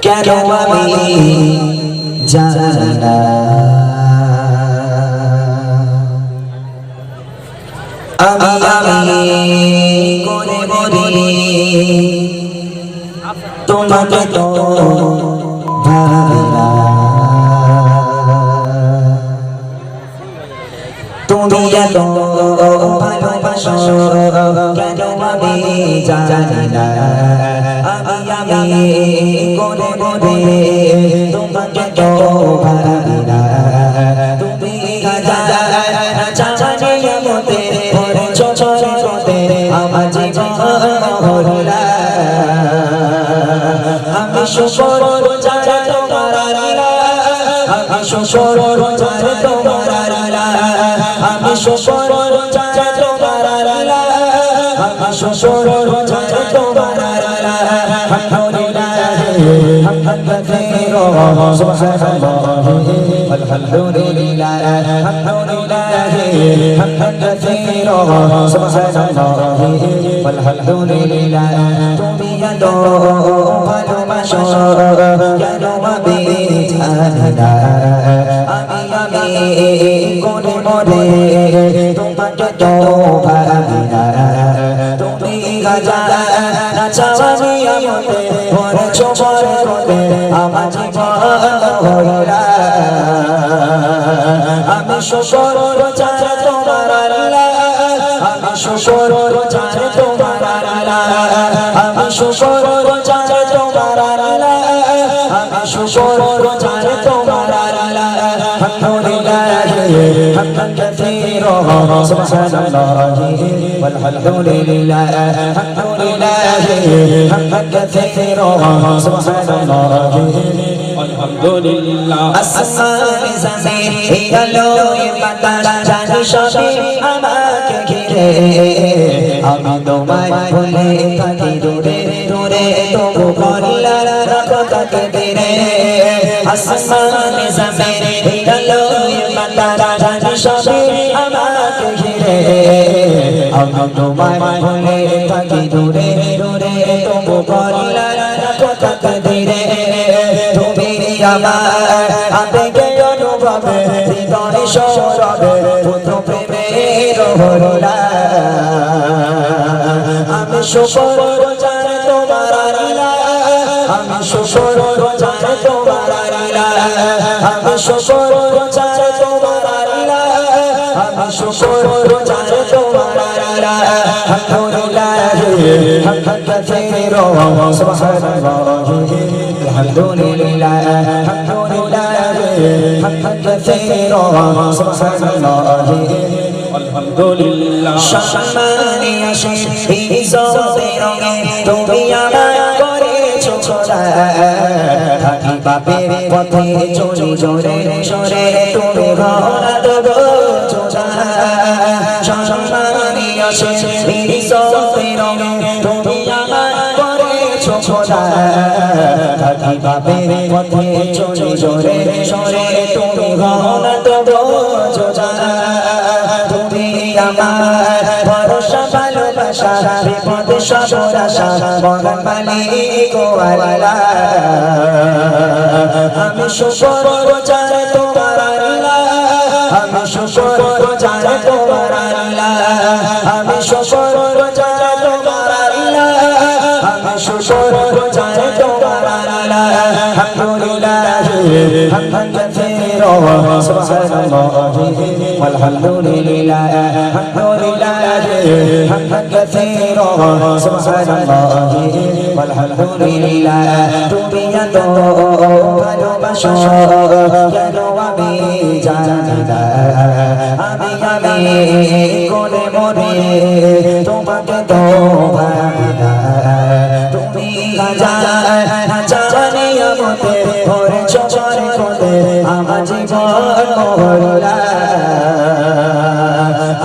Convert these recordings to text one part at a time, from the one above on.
কেন আমি জানি না আমি করে বলি তোমাকে তো ভাবি না তুমি এত ভালোবাসো কেন আমি জানি না আমি করে বলি তোমাকে তো ভাবি না তুমি জানি মতে চোখে আমার জীবন আমি শুকর যারা তোমার আমি শুকর যারা তোমার আমি শুকর যারা তোমার আমি শুকর যারা তোমার তুমি এত ভালোবাসো কেন আমি জানি না আমি কোনে মনে তোমাকে তো ভাবি না তুমি চাওয়ানি আমাকে ভরে চোখের কোণে আমার জীবন আমি শুকর যারা তোমার আমি শুকর যারা তোমার আমি শুকর যারা তোমার আমি শুকর যারা তোমার حمدا كثيرا سبحان الله والحمد لله الحمد لله حمدا كثيرا سبحان الله الحمد لله আসমান জমিন আলো বাতাস জানি সবই আমাকে ঘিরে আমি তোমায় ভুলে থাকি দূরে দূরে তবু বলার কথা দিরে আসমান জমিন আলো সবই আমাকে ঘিরে আমি তোমায় ভুলে থাকি দূরে দূরে তবু বলার কথা দিরে তুমি আমার আবেগে অনুভবে হৃদয় সৌরভে পুত্র প্রেমের হরলা আমি শুকর যারা তোমার আমি শুকর যারা তোমার আমি শুকর যারা তোমার আমি শুকর যারা তোমার আলহামদুলিল্লাহ হামদান কাসীরা সুবহানাল্লাহ আলহামদুলিল্লাহ আলহামদুলিল্লাহ হামদান কাসীরা সুবহানাল্লাহ আলহামদুলিল্লাহ সম্মানী আশিক ইজ্জতে রঙে তুমি আমায় করেছো খোদা থাকি বাপের পথে চলি জোরে সরে তুমি ঘোরা দেবো চোরা সম্মানী আশিক ইজ্জতে রঙে তুমি আমায় করেছো খোদা থাকি বাপের পথে চলি জোরে সরে তুমি ঘোরা দেবো চোরা আমার ভরসা ভালোবাসা বিপদে সব আশা মরণ মালিক আল্লাহ আমি শুকর যারা তোমার আমি শুকর যারা তোমার আমি শুকর যারা তোমার আমি শুকর যারা তোমার আলহামদুলিল্লাহ হামদান কাসীরা সুবহানাল্লাহ والحمد لله الحمد لله حمدا كثيرا سبحان الله والحمد لله তুমি এত ভালোবাসো কেন আমি জানি না আমি কোনে মনে তোমাকে তো ভাবি না তুমি জানি আমাকে ভরে চোখের কোণে আমার জীবন মহলা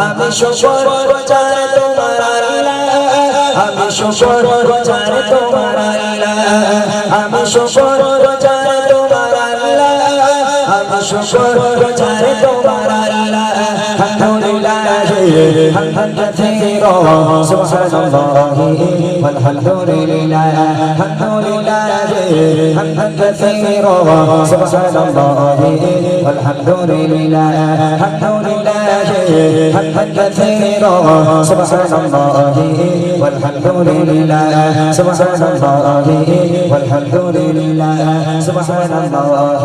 আমি শুকর যারা তোমার আমি শুকর যারা তোমার আমি শুকর যারা তোমার আমি শুকর যারা তোমার আলহামদুলিল্লাহ حمدا كثيرا سبحان الله والحمد لله الحمد لله حمدا كثيرا سبحان الله والحمد لله الحمد لله حمدا كثيرا سبحان الله والحمد لله سبحان الله والحمد لله سبحان الله